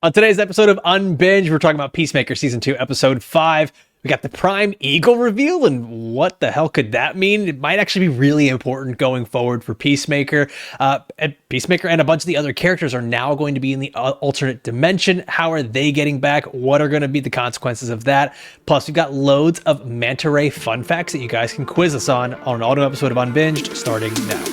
On today's episode of Unbinged, we're talking about Peacemaker Season 2, Episode 5. We got the Prime Eagle reveal, and what the hell could that mean? It might actually be really important going forward for Peacemaker. And Peacemaker and a bunch of the other characters are now going to be in the alternate dimension. How are they getting back? What are going to be the consequences of that? Plus, we've got loads of Manta Ray fun facts that you guys can quiz us on an auto episode of Unbinged starting now.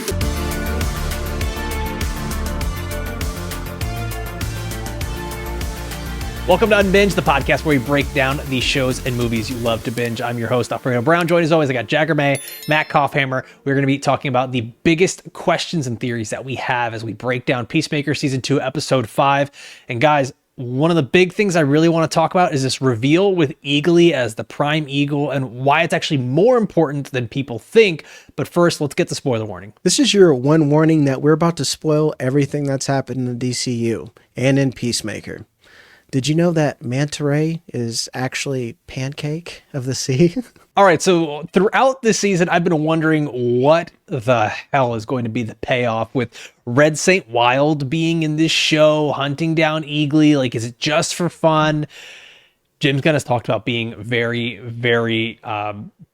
Welcome to Unbinged, the podcast where we break down the shows and movies you love to binge. I'm your host, Alfredo Brown. Joined as always, I got Jagger May, Matt Kopfhamer. We're going to be talking about the biggest questions and theories that we have as we break down Peacemaker Season 2, Episode 5. And guys, one of the big things I really want to talk about is this reveal with Eagly as the Prime Eagle and why it's actually more important than people think. But first, let's get the spoiler warning. This is your one warning that we're about to spoil everything that's happened in the DCU and in Peacemaker. Did you know that Manta Ray is actually Pancake of the Sea? All right, so throughout this season, I've been wondering what the hell is going to be the payoff with Red St. Wild being in this show, hunting down Eagly. Like, is it just for fun? James Gunn has talked about being very, very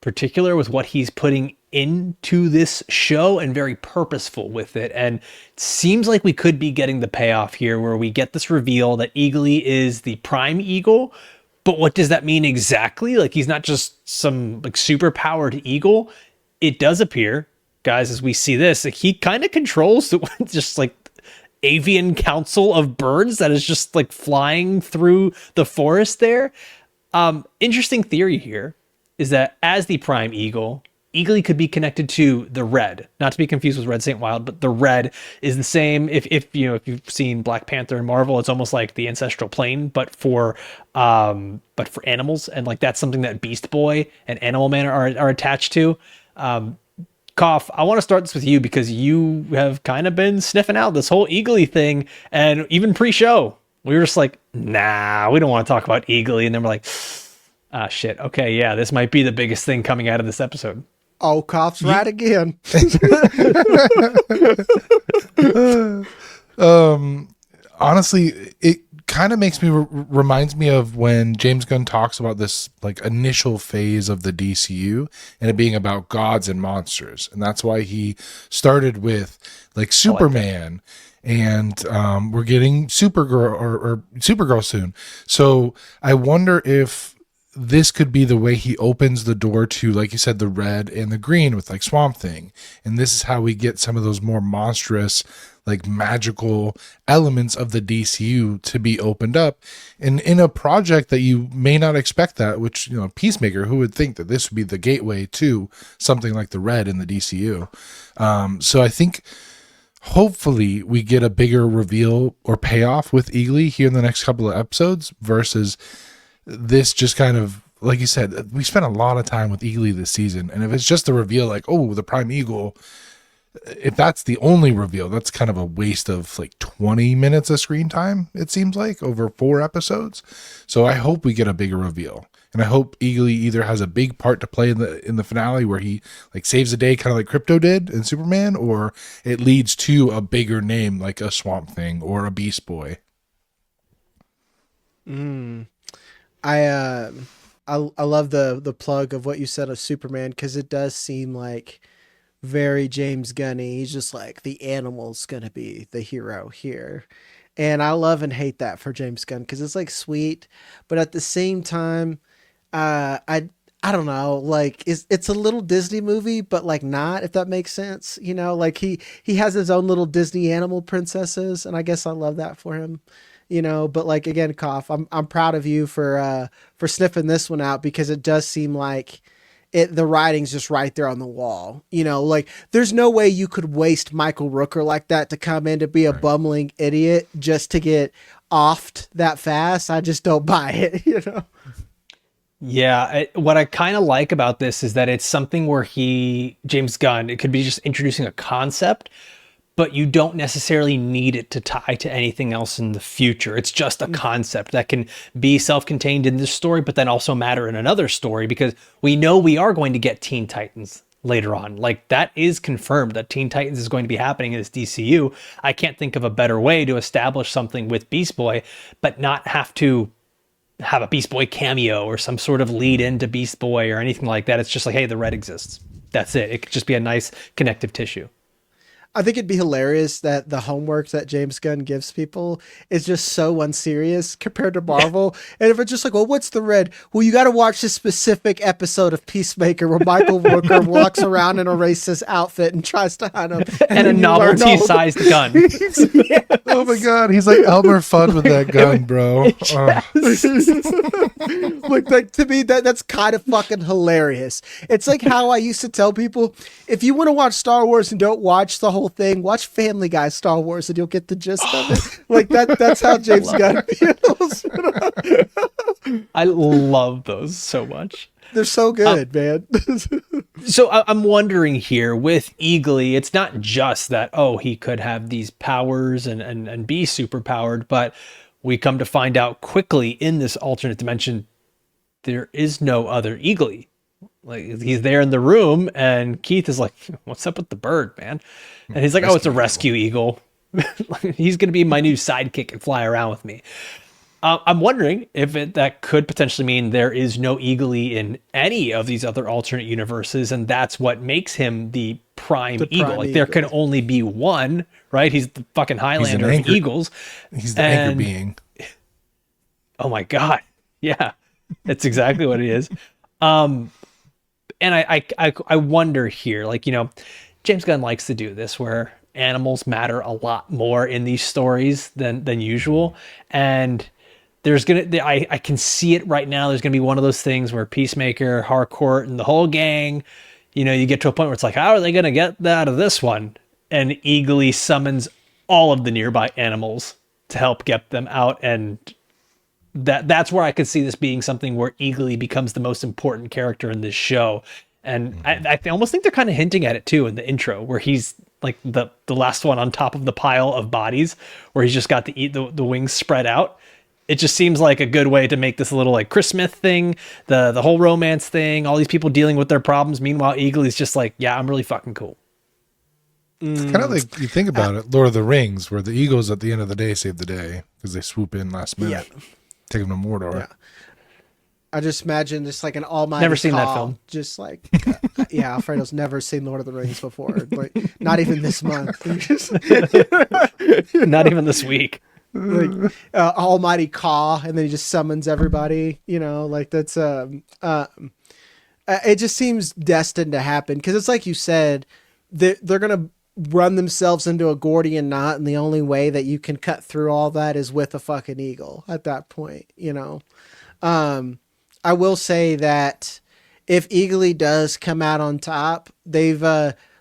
particular with what he's putting into this show and very purposeful with it. And it seems like we could be getting the payoff here where we get this reveal that Eagly is the Prime Eagle. But what does that mean exactly? Like, he's not just some like super powered eagle. It does appear, guys, as we see this, like, he kind of controls the just like avian council of birds that is just like flying through the forest there. Interesting theory here is that as the Prime Eagle, Eagly could be connected to the Red, not to be confused with Red St. Wild, but the Red is the same. If you've seen Black Panther and Marvel, it's almost like the ancestral plane, but for animals, and like that's something that Beast Boy and Animal Man are attached to. Kopf, I want to start this with you because you have kind of been sniffing out this whole Eagly thing, and even pre-show, we were just like, nah, we don't want to talk about Eagly, and then we're like, ah, shit, okay, yeah, this might be the biggest thing coming out of this episode. Oh, Kopf's right again. Honestly, it kind of makes me reminds me of when James Gunn talks about this like initial phase of the DCU and it being about gods and monsters, and that's why he started with like Superman, and we're getting Supergirl or Supergirl soon. So I wonder if this could be the way he opens the door to, like you said, the Red and the Green with like Swamp Thing. And this is how we get some of those more monstrous, like magical elements of the DCU to be opened up. And in a project that you may not expect that, which, you know, Peacemaker, who would think that this would be the gateway to something like the Red in the DCU. So I think hopefully we get a bigger reveal or payoff with Eagly here in the next couple of episodes versus this just kind of, like you said, we spent a lot of time with Eagly this season, and if it's just a reveal like, oh, the Prime Eagle, if that's the only reveal, that's kind of a waste of like 20 minutes of screen time, it seems like, over 4 episodes. So I hope we get a bigger reveal, and I hope Eagly either has a big part to play in the finale where he like saves the day, kind of like Crypto did in Superman, or it leads to a bigger name like a Swamp Thing or a Beast Boy. I love the plug of what you said of Superman, because it does seem like very James Gunny. He's just like, the animal's gonna be the hero here, and I love and hate that for James Gunn, because it's like sweet, but at the same time, I don't know, like it's a little Disney movie, but like not, if that makes sense, you know, like he has his own little Disney animal princesses, and I guess I love that for him. You know, but like, again, Kopf, I'm proud of you for sniffing this one out, because it does seem like the writing's just right there on the wall. You know, like there's no way you could waste Michael Rooker like that to come in to be a bumbling idiot just to get offed that fast. I just don't buy it, you know? Yeah, what I kind of like about this is that it's something where James Gunn, it could be just introducing a concept, but you don't necessarily need it to tie to anything else in the future. It's just a concept that can be self-contained in this story, but then also matter in another story, because we know we are going to get Teen Titans later on. Like, that is confirmed that Teen Titans is going to be happening in this DCU. I can't think of a better way to establish something with Beast Boy, but not have to have a Beast Boy cameo or some sort of lead into Beast Boy or anything like that. It's just like, hey, the Red exists. That's it. It could just be a nice connective tissue. I think it'd be hilarious that the homework that James Gunn gives people is just so unserious compared to Marvel. And if it's just like, well, what's the Red? Well, you got to watch this specific episode of Peacemaker where Michael Rooker walks around in a racist outfit and tries to hunt him. And a novelty-sized gun. Yes. Oh my God, he's like Elmer Fudd with that gun, bro. Like to me, that's kind of fucking hilarious. It's like how I used to tell people, if you want to watch Star Wars and don't watch the whole thing, watch Family Guy Star Wars and you'll get the gist of it. Like that's how James Gunn feels. I love those so much. They're so good, man. So I'm wondering here with Eagly, it's not just that, oh, he could have these powers and be super powered, but we come to find out quickly in this alternate dimension, there is no other Eagly. Like, he's there in the room and Keith is like, what's up with the bird, man? And he's like, oh, it's a rescue eagle. He's going to be my new sidekick and fly around with me. I'm wondering if that could potentially mean there is no Eagly in any of these other alternate universes, and that's what makes him the prime eagle. Like, there can only be one, right? He's the fucking Highlander of eagles. He's the anchor being. Oh my God. Yeah, that's exactly what it is. And I wonder here, like, you know, James Gunn likes to do this where animals matter a lot more in these stories than usual. And there's I can see it right now. There's gonna be one of those things where Peacemaker, Harcourt, and the whole gang, you know, you get to a point where it's like, how are they gonna get out of this one? And Eagly summons all of the nearby animals to help get them out, and that's where I could see this being something where Eagly becomes the most important character in this show. And I almost think they're kind of hinting at it too in the intro, where he's like the last one on top of the pile of bodies, where he's just got the wings spread out. It just seems like a good way to make this a little like Chris Smith thing, the whole romance thing, all these people dealing with their problems. Meanwhile, Eagly's just like, yeah, I'm really fucking cool. It's kind of like, you think about it, Lord of the Rings, where the Eagles at the end of the day save the day because they swoop in last minute. Yeah. Take them to Mordor. Yeah. I just imagine just like an almighty never seen that film. Just like, yeah, Alfredo's never seen Lord of the Rings before. Like, not even this month. Not even this week. Like almighty caw, and then he just summons everybody. You know, like that's it just seems destined to happen because it's like you said, they're gonna run themselves into a Gordian knot, and the only way that you can cut through all that is with a fucking eagle at that point, you know. I will say that if Eagly does come out on top, they've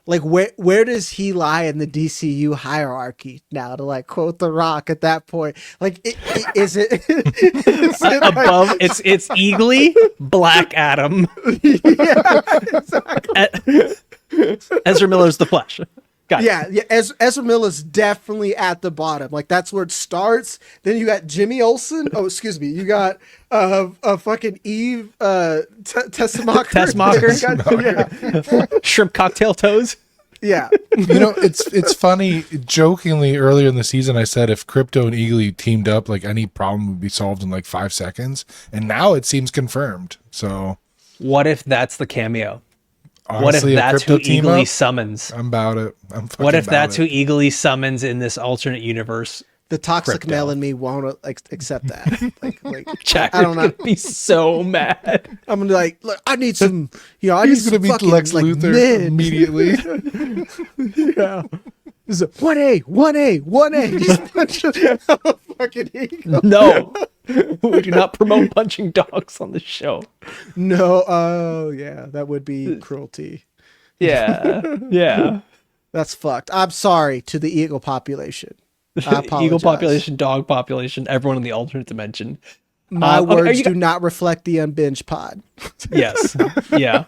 like where does he lie in the DCU hierarchy now, to like quote The Rock at that point? Like is it above? Like, it's Eagly, Black Adam. Yeah, exactly. Ezra Miller's The Flash. Yeah. Ezra Miller's definitely at the bottom. Like, that's where it starts. Then you got Jimmy Olsen. Oh, excuse me. You got a fucking Eve Tessmacher. Yeah. Shrimp cocktail toes. Yeah. You know, it's funny. Jokingly, earlier in the season, I said if Crypto and Eagly teamed up, like, any problem would be solved in like 5 seconds. And now it seems confirmed. So, what if that's the cameo? Honestly, what if that's who Eagly summons? I'm about it. What if that's who Eagly summons in this alternate universe? The toxic male in me won't accept that. Like Jagger, I don't know. Be so mad. I'm gonna be like, look, I need some. You know, I need He's some gonna be fucking, Lex like, Luthor men. immediately. Yeah. This is 1A. Just punch a fucking eagle. No, we do not promote punching dogs on the show. No. Oh, yeah, that would be cruelty. Yeah. That's fucked. I'm sorry to the eagle population. I apologize. Eagle population, dog population, everyone in the alternate dimension. My words do not reflect the Unbinged pod. Yes. Yeah.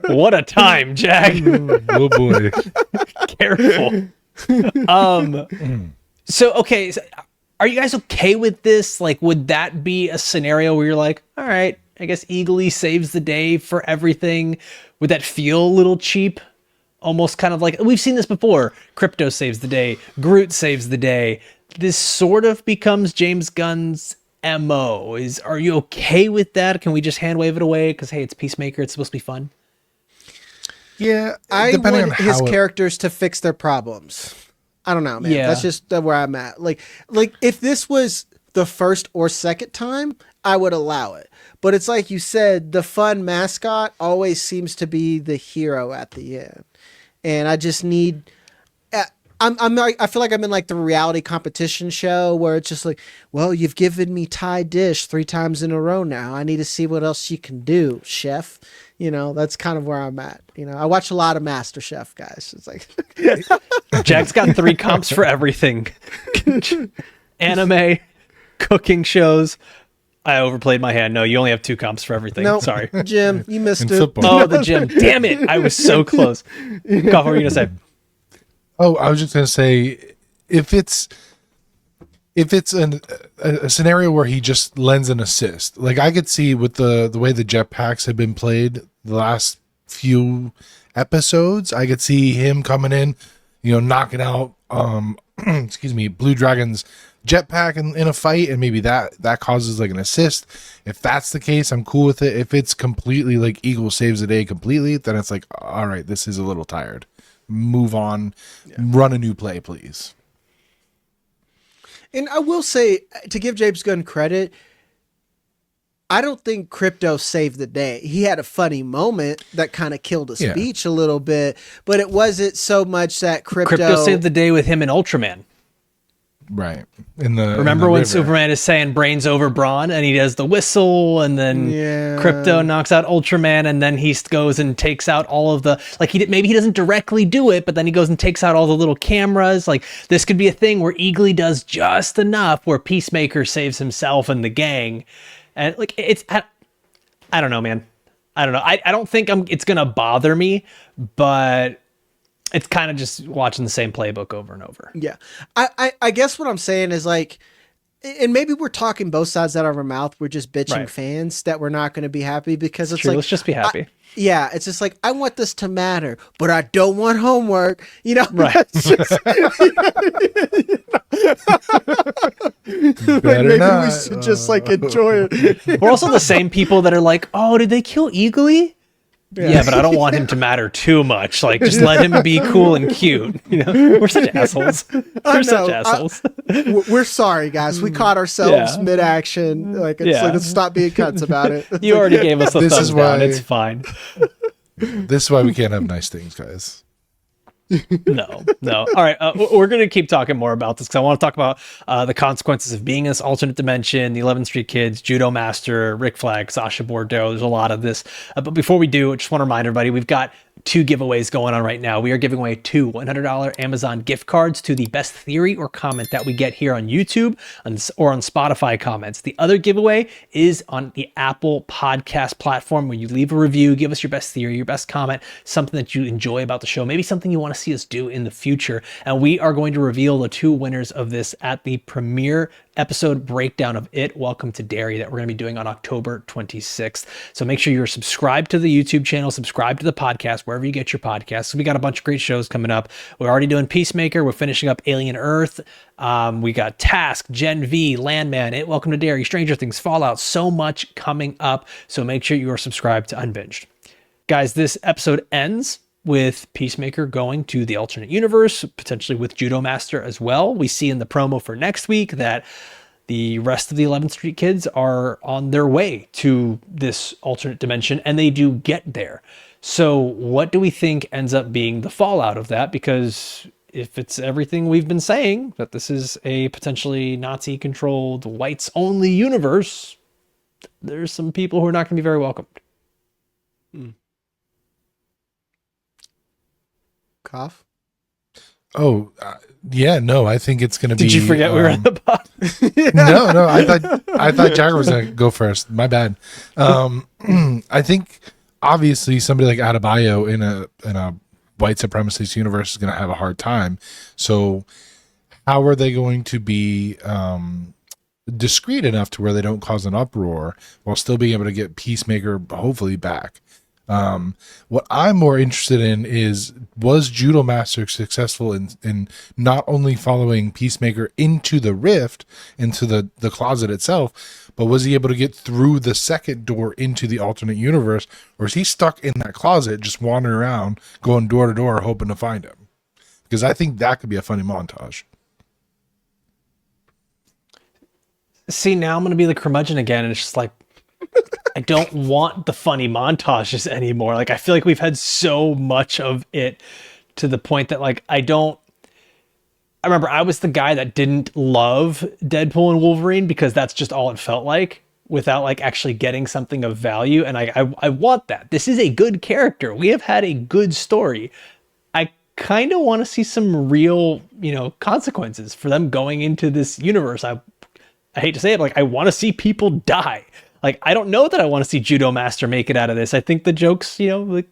What a time, Jag. Oh boy. Careful. So, okay. So are you guys okay with this? Like, would that be a scenario where you're like, all right, I guess Eagly saves the day for everything. Would that feel a little cheap? Almost kind of like, we've seen this before. Crypto saves the day. Groot saves the day. This sort of becomes James Gunn's MO. Are you okay with that? Can we just hand wave it away? Because, hey, it's Peacemaker. It's supposed to be fun. Yeah, I want his characters to fix their problems. I don't know, man. Yeah. That's just where I'm at. Like if this was the first or second time, I would allow it. But it's like you said, the fun mascot always seems to be the hero at the end. And I just need, I feel like I'm in like the reality competition show where it's just like, well, you've given me Thai dish 3 times in a row now. I need to see what else you can do, chef. You know, that's kind of where I'm at. You know, I watch a lot of MasterChef, guys. It's like Jack's got 3 comps for everything. Anime, cooking shows. I overplayed my hand. No, you only have 2 comps for everything. Nope. Sorry. Jim, you missed it. Football. Oh, the gym. Damn it. I was so close. Kopf, what were you going to say? Oh, I was just going to say, if it's a scenario where he just lends an assist, like I could see with the way the jetpacks have been played the last few episodes, I could see him coming in, knocking out, Blue Dragon's jetpack in a fight, and maybe that causes like an assist. If that's the case, I'm cool with it. If it's completely like Eagle saves the day completely, then it's like, all right, this is a little tired. Move on, run a new play, please. And I will say, to give James Gunn credit, I don't think Crypto saved the day. He had a funny moment that kind of killed a speech a little bit, but it wasn't so much that Crypto saved the day with him and Ultraman. Right. Remember when Superman is saying brains over brawn and he does the whistle and then Crypto knocks out Ultraman and then he goes and takes out all of the, like maybe he doesn't directly do it, but then he goes and takes out all the little cameras. Like this could be a thing where Eagly does just enough where Peacemaker saves himself and the gang. And like, I don't know, man. I don't know. I don't think it's going to bother me, but it's kind of just watching the same playbook over and over. Yeah. I guess what I'm saying is like, and maybe we're talking both sides out of our mouth. We're just bitching fans that we're not going to be happy because it's true. Like, let's just be happy. It's just like, I want this to matter, but I don't want homework, Right. Maybe we should just like enjoy it. We're also the same people that are like, oh, did they kill Eagly? Yeah, but I don't want him to matter too much. Like, just let him be cool and cute. We're such assholes. We're such assholes. We're sorry, guys. We caught ourselves mid-action. Like, it's like, let's stop being cunts about it. You already gave us the thumbs down. It's fine. This is why we can't have nice things, guys. No. All right. We're going to keep talking more about this because I want to talk about the consequences of being in this alternate dimension, the 11th Street Kids, Judo Master, Rick Flag, Sasha Bordeaux. There's a lot of this. But before we do, I just want to remind everybody, we've got 2 giveaways going on right now. We are giving away 2 $100 Amazon gift cards to the best theory or comment that we get here on YouTube or on Spotify comments. The other giveaway is on the Apple podcast platform where you leave a review, give us your best theory, your best comment, something that you enjoy about the show, maybe something you want to see us do in the future. And we are going to reveal the 2 winners of this at the premiere episode breakdown of It, Welcome to Derry that we're going to be doing on October 26th. So make sure you're subscribed to the YouTube channel, subscribe to the podcast, wherever you get your podcasts. We got a bunch of great shows coming up. We're already doing Peacemaker. We're finishing up Alien Earth. We got Task, Gen V, Landman, It, Welcome to Derry, Stranger Things, Fallout, so much coming up. So make sure you are subscribed to Unbinged. Guys, this episode ends with Peacemaker going to the alternate universe, potentially with Judo Master as well. We see in the promo for next week that the rest of the 11th Street Kids are on their way to this alternate dimension, and they do get there. So what do we think ends up being the fallout of that? Because if it's everything we've been saying, that this is a potentially Nazi-controlled, whites-only universe, there's some people who are not going to be very welcomed. Kopf? Oh, no, I think it's going to be... Did you forget we were at the bottom? No, I thought Jagger was going to go first. My bad. I think obviously somebody like Adebayo in a white supremacist universe is going to have a hard time. So how are they going to be discreet enough to where they don't cause an uproar while still being able to get Peacemaker hopefully back. What I'm more interested in is, was Judo Master successful in not only following Peacemaker into the rift, into the closet itself, but was he able to get through the second door into the alternate universe, or is he stuck in that closet just wandering around, going door to door, hoping to find him? Because I think that could be a funny montage. See, now I'm going to be the curmudgeon again, and it's just like, I don't want the funny montages anymore. Like, I feel like we've had so much of it to the point that, like, I remember I was the guy that didn't love Deadpool and Wolverine because that's just all it felt like without, like, actually getting something of value. And I want that. This is a good character. We have had a good story. I kind of want to see some real, consequences for them going into this universe. I hate to say it, but, like, I want to see people die. Like, I don't know that I want to see Judo Master make it out of this. I think the jokes, like,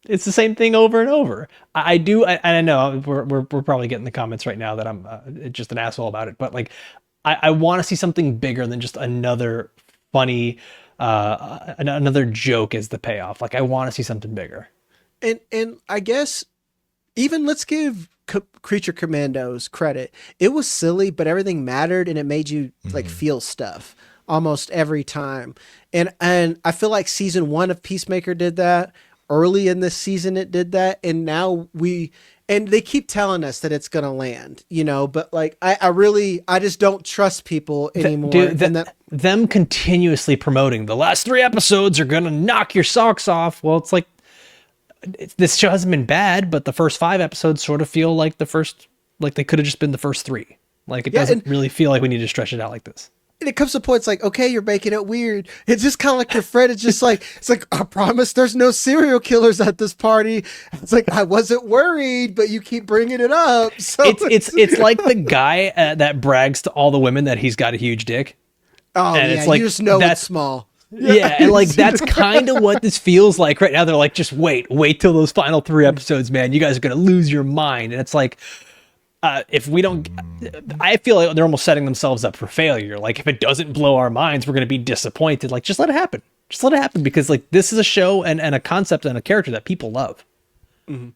it's the same thing over and over. I do, and I know we're probably getting the comments right now that I'm just an asshole about it, but, like, I want to see something bigger than just another funny, another joke as the payoff. Like, I want to see something bigger. And I guess even let's give Creature Commandos credit. It was silly, but everything mattered, and it made you like feel stuff almost every time. And I feel like season 1 of Peacemaker did that. Early in this season it did that, and now and they keep telling us that it's gonna land, but, like, I just don't trust people anymore. Them continuously promoting the last 3 episodes are gonna knock your socks off. Well, it's like, this show hasn't been bad, but the first 5 episodes sort of feel like they could have just been the first 3. Like, it doesn't really feel like we need to stretch it out like this. And it comes to points like, okay, you're making it weird. It's just kind of like your friend. It's just like, I promise there's no serial killers at this party. It's like, I wasn't worried, but you keep bringing it up. So it's like the guy that brags to all the women that he's got a huge dick. Oh, and it's like, you just know it's small. Yeah, and, like, that's kind of what this feels like right now. They're like, just wait till those final 3 episodes, man. You guys are going to lose your mind. And it's like, if we don't, I feel like they're almost setting themselves up for failure. Like, if it doesn't blow our minds, we're going to be disappointed. Like, just let it happen. Just let it happen, because, like, this is a show and a concept and a character that people love. Mm-hmm.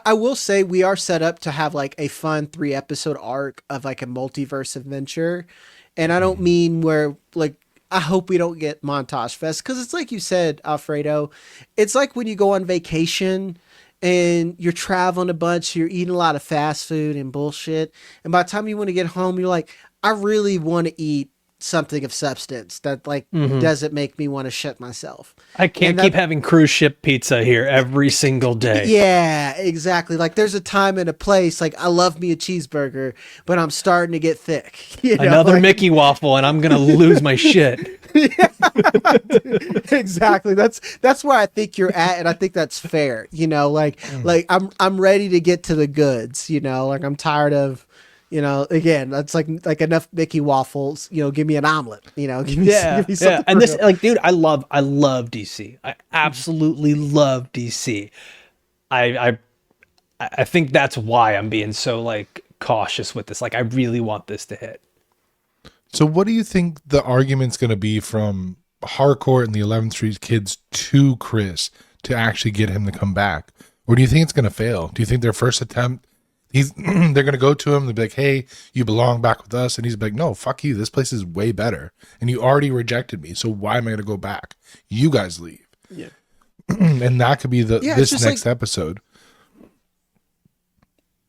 I will say we are set up to have, like, a fun 3-episode arc of, like, a multiverse adventure. And I don't mean where, like, I hope we don't get montage fest, because it's like you said, Alfredo, it's like when you go on vacation and you're traveling a bunch, you're eating a lot of fast food and bullshit, and by the time you want to get home, you're like, I really want to eat something of substance that, like, doesn't make me want to shit myself. I can't keep having cruise ship pizza here every single day. Yeah, exactly. Like, there's a time and a place. Like, I love me a cheeseburger, but I'm starting to get thick. Another Mickey waffle, and I'm gonna lose my shit. Exactly. That's where I think you're at, and I think that's fair. Like I'm ready to get to the goods. Like, I'm tired of. Again, that's like enough Mickey waffles. Give me an omelet. Give me something. And this, like, dude, I love DC. I absolutely love DC. I think that's why I'm being so, like, cautious with this. Like, I really want this to hit. So, what do you think the argument's going to be from Harcourt and the 11th Street kids to Chris to actually get him to come back, or do you think it's going to fail? Do you think their first attempt? They're going to go to him. They'll be like, hey, you belong back with us. And he's like, no, fuck you. This place is way better. And you already rejected me. So why am I going to go back? You guys leave. Yeah. And that could be this next episode.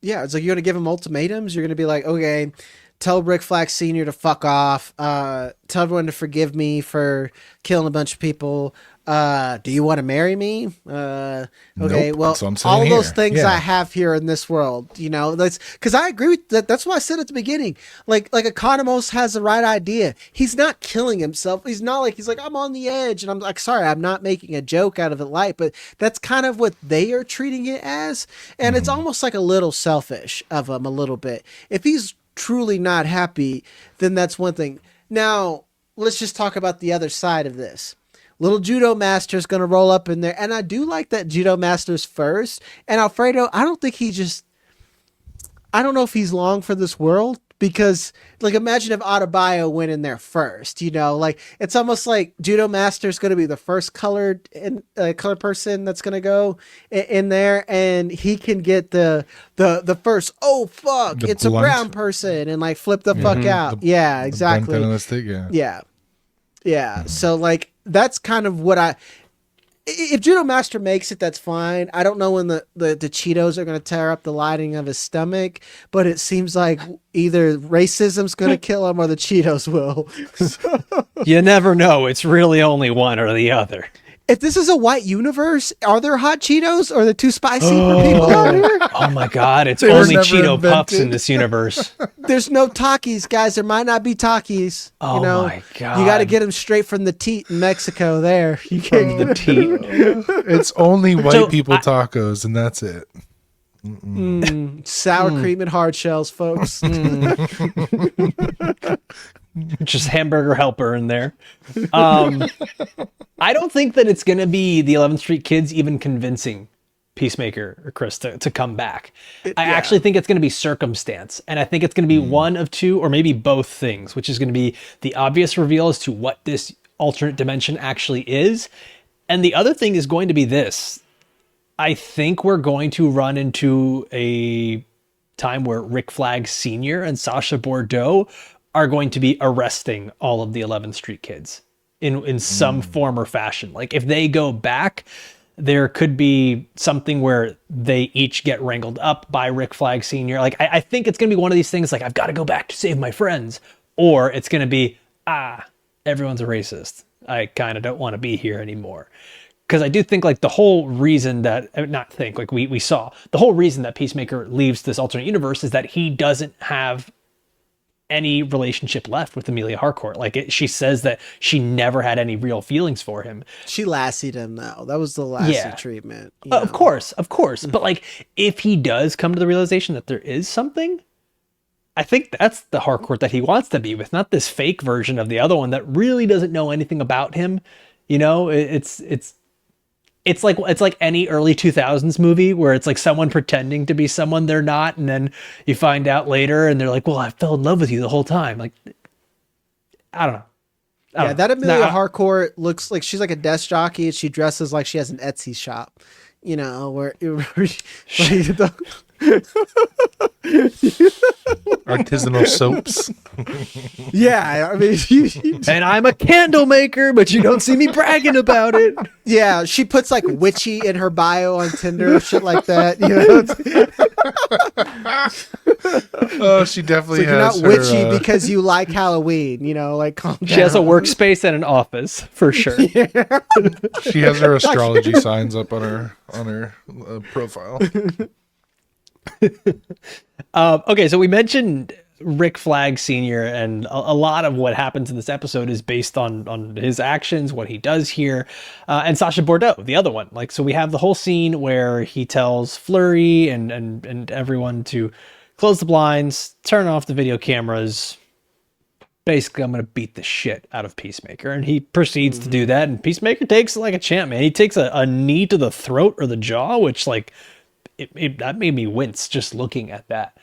Yeah. It's like, you're going to give him ultimatums. You're going to be like, okay, tell Rick Flag Sr. to fuck off. Tell everyone to forgive me for killing a bunch of people. Do you want to marry me? Okay, nope, well, all those things I have here in this world, that's because I agree with that. That's what I said at the beginning. Like Economos has the right idea. He's not killing himself. He's not like, he's like, I'm on the edge. And I'm like, sorry, I'm not making a joke out of it light, but that's kind of what they are treating it as. And it's almost like a little selfish of him a little bit. If he's truly not happy, then that's one thing. Now, let's just talk about the other side of this. Little Judo Master is going to roll up in there. And I do like that Judo Master's first. And Alfredo, I don't know if he's long for this world, because like imagine if Adebayo went in there first, you know, like it's almost like Judo Master is going to be the first colored person that's going to go in there, and he can get the first it's a brown person and like flip the fuck out. Yeah, exactly. Yeah. So like that's kind of what if Judo Master makes it, that's fine. I don't know when the Cheetos are going to tear up the lining of his stomach, but it seems like either racism's going to kill him or the Cheetos will. You never know. It's really only one or the other. If this is a white universe, are there hot Cheetos or are they too spicy for people out here? Oh my God. It's only Cheeto Puffs in this universe. There's no Takis, guys. There might not be Takis. Oh my God. You got to get them straight from the teat in Mexico there. You can't the teat. It's only white people tacos, and that's it. Sour cream and hard shells, folks. Just hamburger helper in there. I don't think that it's going to be the 11th Street Kids even convincing Peacemaker or Chris to come back. I actually think it's going to be circumstance. And I think it's going to be one of two or maybe both things, which is going to be the obvious reveal as to what this alternate dimension actually is. And the other thing is going to be this. I think we're going to run into a time where Rick Flag Sr. and Sasha Bordeaux are going to be arresting all of the 11th Street Kids in some form or fashion. Like if they go back, there could be something where they each get wrangled up by Rick Flag Sr. Like I think it's going to be one of these things like, I've got to go back to save my friends. Or it's going to be, everyone's a racist. I kind of don't want to be here anymore. Because I do think like the whole reason that, we saw, the whole reason that Peacemaker leaves this alternate universe is that he doesn't have any relationship left with Amelia Harcourt. Like she says that she never had any real feelings for him. She lassied him though. That was the lassie treatment. Of course. But like if he does come to the realization that there is something, I think that's the Harcourt that he wants to be with, not this fake version of the other one that really doesn't know anything about him. You know, it's like any early 2000s movie where it's like someone pretending to be someone they're not. And then you find out later and they're like, well, I fell in love with you the whole time. Like, I don't know. That Amelia Harcourt looks like she's like a desk jockey and she dresses like she has an Etsy shop, you know, where artisanal soaps. Yeah, I mean, and I'm a candle maker, but you don't see me bragging about it. Yeah, she puts like witchy in her bio on Tinder, shit like that. You know, she definitely you're not witchy because you like Halloween. You know, like calm down. She has a workspace and an office for sure. Yeah. She has her astrology signs up on her profile. Okay, so we mentioned Rick Flag Sr. and a lot of what happens in this episode is based on his actions, what he does here, and Sasha Bordeaux, the other one. Like, so we have the whole scene where he tells Fleury and everyone to close the blinds, turn off the video cameras. Basically, I'm going to beat the shit out of Peacemaker. And he proceeds to do that. And Peacemaker takes it like a champ, man. He takes a knee to the throat or the jaw, which like, that made me wince just looking at that.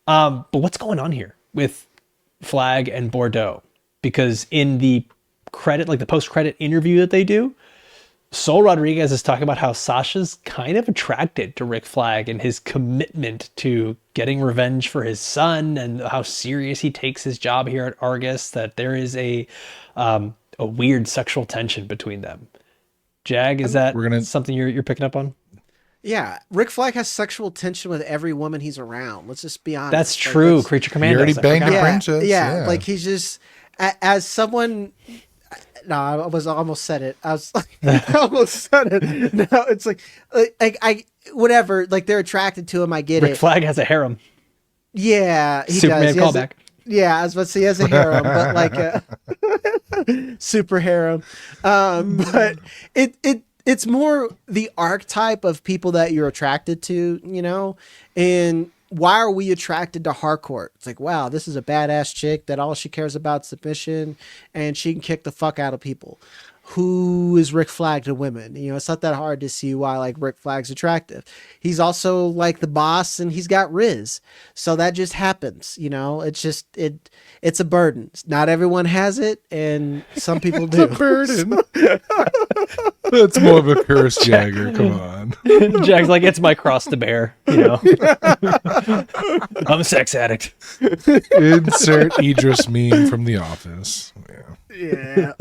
But what's going on here with Flag and Bordeaux? Because in the credit, like the post-credit interview that they do, Sol Rodriguez is talking about how Sasha's kind of attracted to Rick Flag and his commitment to getting revenge for his son and how serious he takes his job here at Argus, that there is a weird sexual tension between them. Jag, is that something you're picking up on? Yeah, Rick Flag has sexual tension with every woman he's around. Let's just be honest. That's true. Like, Creature Commandos. He already banged a princess. Yeah, like he's just as someone. No, I almost said it. I almost said it. No, it's like I whatever. Like they're attracted to him. I get it. Rick Flag has a harem. Yeah, he Superman does. Callback. Yeah, I was about to say he has a harem, but like super harem. But it's more the archetype of people that you're attracted to, you know? And why are we attracted to Harcourt? It's like, wow, this is a badass chick that all she cares about is submission and she can kick the fuck out of people. who is Rick Flag to women. You know, it's not that hard to see why like Rick Flag's attractive. He's also like the boss and he's got Riz. So that just happens, you know, it's just, it's a burden. Not everyone has it. And some people do. It's a burden. That's more of a curse, Jagger. Come on. Jag's like, it's my cross to bear, you know. I'm a sex addict. Insert Idris meme from The Office. Yeah.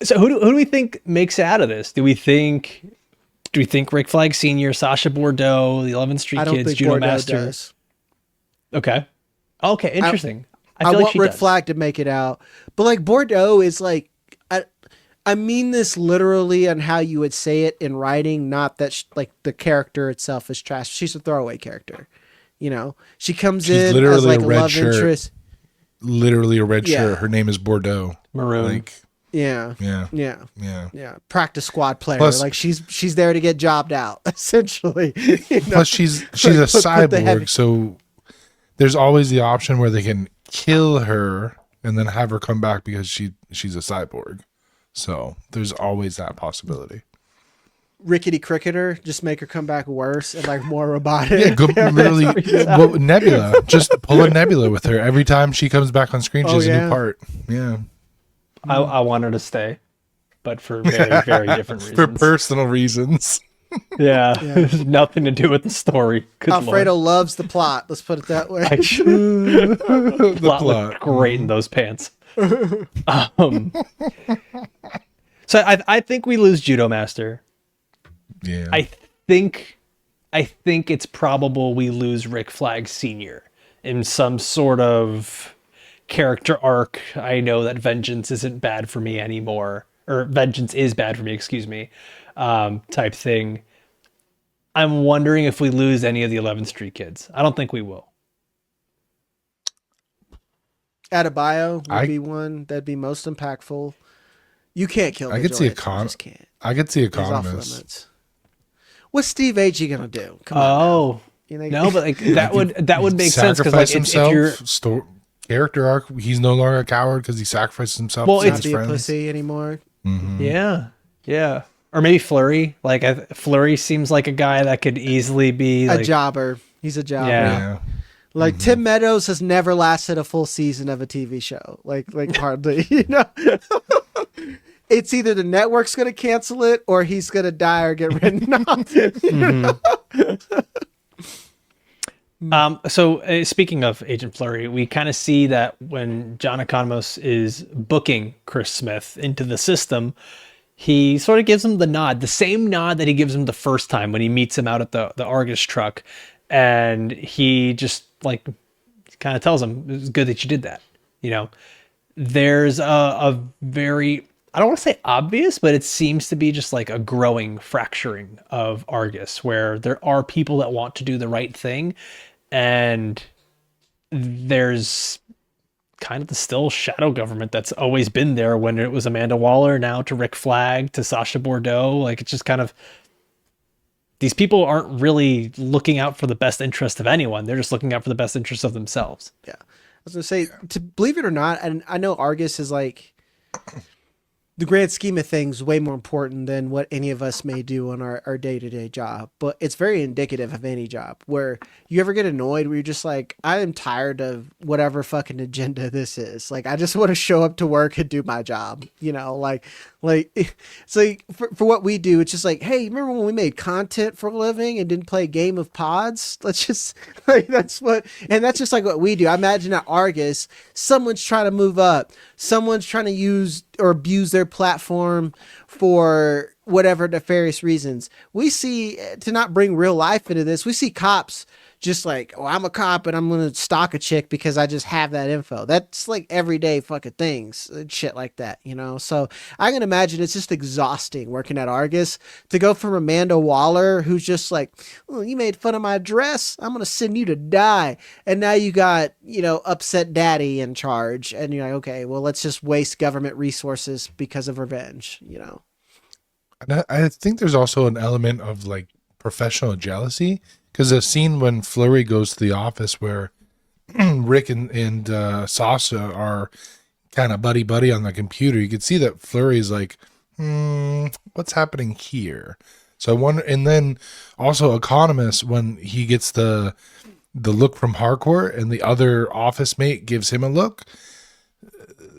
So who do we think makes it out of this? Do we think Rick Flag Sr., Sasha Bordeaux, the 11th Street I don't Kids, think Judo Bordeaux Master? does. Okay, interesting. I feel like want she Rick does. Flag to make it out, but like Bordeaux is like, I mean this literally on how you would say it in writing, not that like the character itself is trash. She's a throwaway character, you know. She comes She's in literally as like a a red love shirt. interest. Literally a red Yeah. shirt. Her name is Bordeaux. Maroon. Like, Yeah, yeah, yeah, yeah. yeah. Practice squad player. Plus- like she's there to get jobbed out, essentially. You know? Plus, she's a Put the heavy- cyborg, so there's always the option where they can kill her and then have her come back because she's a cyborg. So there's always that possibility. Rickety cricketer, just make her come back worse and like more robotic. Yeah, go literally. Well, Nebula, just pull a Nebula with her every time she comes back on screen. She Oh, has a yeah. new part. Yeah, I want her to stay, but for very, very different reasons. for personal reasons. Yeah, there's nothing to do with the story. Good Alfredo Lord. loves the plot. Let's put it that way. The plot plot. looked great in those pants. So I think we lose Judo Master. Yeah, I think it's probable we lose Rick Flag Sr. in some sort of character arc. I know that vengeance isn't bad for me anymore, or vengeance is bad for me, excuse me, type thing. I'm wondering if we lose any of the 11th Street Kids. I don't think we will. Adebayo would be one that'd be most impactful. You can't kill. I could see Just can't. I could see He's off Economos. limits. What's Steve Agee gonna do? Come on. Oh You know, no, but like that would make sense because like Sacrifice if you're himself. Character arc. He's no longer a coward because he sacrificed himself. Well, to it's- not his be a friends. pussy anymore. yeah, or maybe Fleury. Like Fleury seems like a guy that could easily be A like jobber. He's a jobber. Yeah. Yeah. Like Tim Meadows has never lasted a full season of a TV show. Like hardly, you know. It's either the network's going to cancel it or he's going to die or get written off. So speaking of Agent Fleury, we kind of see that when John Economos is booking Chris Smith into the system, he sort of gives him the nod, the same nod that he gives him the first time when he meets him out at the Argus truck. And he just like kind of tells him, it's good that you did that. You know, there's a very, I don't want to say obvious, but it seems to be just like a growing fracturing of Argus where there are people that want to do the right thing. And there's kind of the still shadow government that's always been there when it was Amanda Waller, now to Rick Flag, to Sasha Bordeaux. Like it's just kind of, these people aren't really looking out for the best interest of anyone. They're just looking out for the best interest of themselves. Yeah. I was going to say, to believe it or not, and I know Argus is like, the grand scheme of things, way more important than what any of us may do on our day-to-day job. But it's very indicative of any job where you ever get annoyed where you're just like, I am tired of whatever fucking agenda this is. Like, I just want to show up to work and do my job, you know, like it's like for what we do, it's just like, hey, remember when we made content for a living and didn't play Game of Pods? Let's just like, that's just like what we do. I imagine at Argus, someone's trying to move up. Someone's trying to use or abuse their platform for whatever nefarious reasons. We see, to not bring real life into this, we see cops just like, oh, I'm a cop and I'm going to stalk a chick because I just have that info. That's like everyday fucking things, shit like that, you know? So I can imagine it's just exhausting working at Argus to go from Amanda Waller, who's just like, oh, you made fun of my dress, I'm going to send you to die. And now you got, you know, upset daddy in charge. And you're like, okay, well, let's just waste government resources because of revenge, you know? And I think there's also an element of like professional jealousy, because the scene when Fleury goes to the office where Rick and Sasha are kind of buddy on the computer, you could see that Fleury's like, what's happening here? So I wonder, and then also Economos, when he gets the look from Harcourt and the other office mate gives him a look,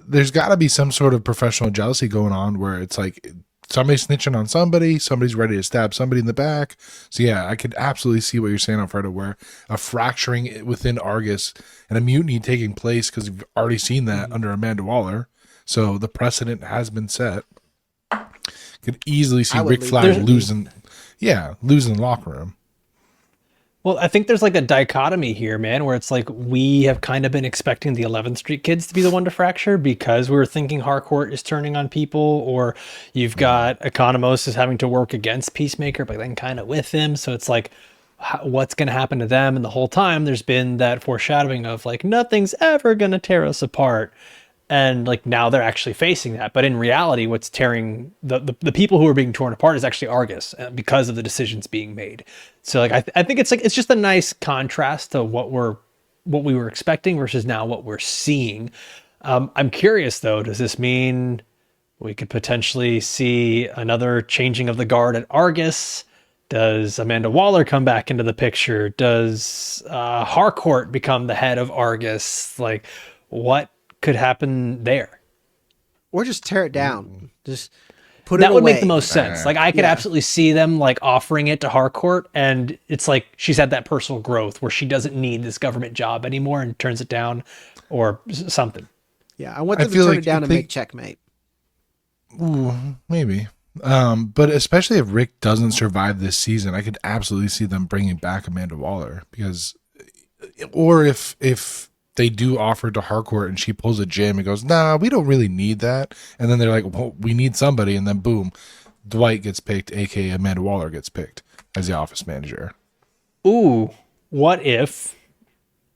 there's got to be some sort of professional jealousy going on where it's like somebody's snitching on somebody, somebody's ready to stab somebody in the back. So yeah, I could absolutely see what you're saying, Alfredo, where a fracturing within Argus and a mutiny taking place, because we've already seen that under Amanda Waller. So the precedent has been set. Could easily see Rick Flag losing the locker room. Well, I think there's like a dichotomy here, man, where it's like we have kind of been expecting the 11th Street kids to be the one to fracture because we were thinking Harcourt is turning on people, or you've got Economos is having to work against Peacemaker, but then kind of with him. So it's like, what's going to happen to them? And the whole time there's been that foreshadowing of like, nothing's ever going to tear us apart. And like now they're actually facing that. But in reality, what's tearing the people who are being torn apart is actually Argus because of the decisions being made. So like I think it's like it's just a nice contrast to what we were expecting versus now what we're seeing. I'm curious though, does this mean we could potentially see another changing of the guard at Argus? Does Amanda Waller come back into the picture? Does Harcourt become the head of Argus? Like what could happen there? Or just tear it down. Just put it that would away. make the most sense. Like I could absolutely see them like offering it to Harcourt, and it's like she's had that personal growth where she doesn't need this government job anymore and turns it down or something. Yeah, I want them to turn it down and make checkmate. Ooh, maybe. But especially if Rick doesn't survive this season, I could absolutely see them bringing back Amanda Waller, because, or if they do offer to Harcourt and she pulls a Jim and goes, nah, we don't really need that. And then they're like, well, we need somebody. And then boom, Dwight gets picked, aka Amanda Waller gets picked as the office manager. Ooh, what if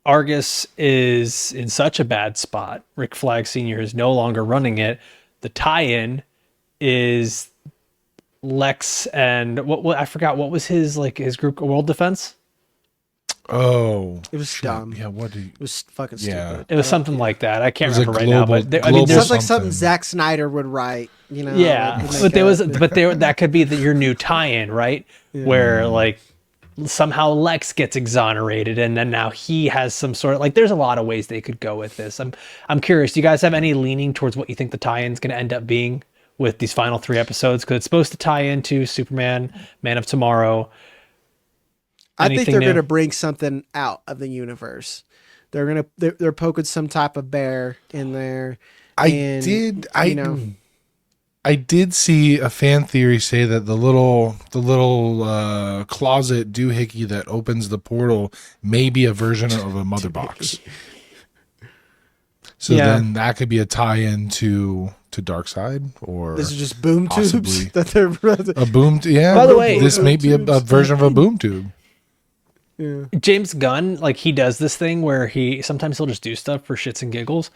Argus is in such a bad spot? Rick Flag Sr. is no longer running it. The tie-in is Lex and what I forgot, what was his group, World Defense? Oh, it was dumb. Yeah, it was fucking stupid. It was something like that. I can't remember global, right now, but I mean, it sounds like something Zack Snyder would write. You know? Yeah, but that could be your new tie-in, right? Yeah. Where like somehow Lex gets exonerated, and then now he has some sort of like. There's a lot of ways they could go with this. I'm curious. Do you guys have any leaning towards what you think the tie-in is going to end up being with these final 3 episodes? Because it's supposed to tie into Superman, Man of Tomorrow. I think they're going to bring something out of the universe. They're poking some type of bear in there. I did see a fan theory say that the little closet doohickey that opens the portal may be a version of a mother box. So then that could be a tie-in to Darkseid, or this is just boom tubes that they're a boom. Yeah. By the way, this may be a version of a boom tube. Yeah. James Gunn, like he does this thing where he'll just do stuff for shits and giggles.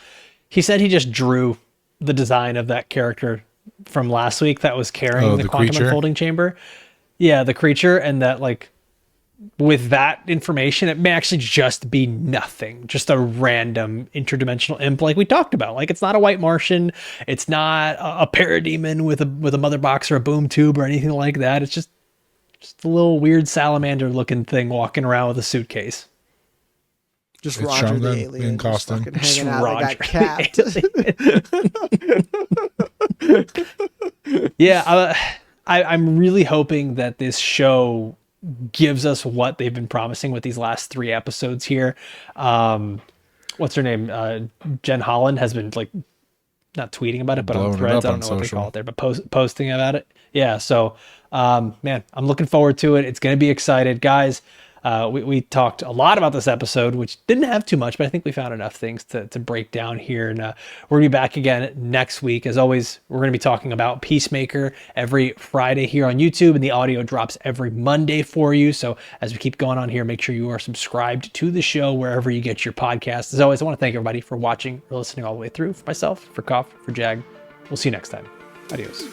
He said he just drew the design of that character from last week that was carrying the quantum unfolding chamber. Yeah, the creature, and that like with that information, it may actually just be nothing, just a random interdimensional imp like we talked about. Like it's not a white Martian, it's not a parademon with a mother box or a boom tube or anything like that. It's just a little weird salamander looking thing walking around with a suitcase. Just it's Roger the alien in costume. Hanging out, Roger got capped. Yeah, I'm really hoping that this show gives us what they've been promising with these last 3 episodes here. What's her name? Jen Holland has been like not tweeting about it, but on Threads, I don't know what they call it there, but posting about it. Yeah, so man, I'm looking forward to it. It's going to be excited, guys. We talked a lot about this episode, which didn't have too much, but I think we found enough things to break down here. And we're going to be back again next week. As always, we're going to be talking about Peacemaker every Friday here on YouTube, and the audio drops every Monday for you. So as we keep going on here, make sure you are subscribed to the show wherever you get your podcasts. As always, I want to thank everybody for watching or listening all the way through. For myself, for Kopf, for Jag. We'll see you next time. Adios.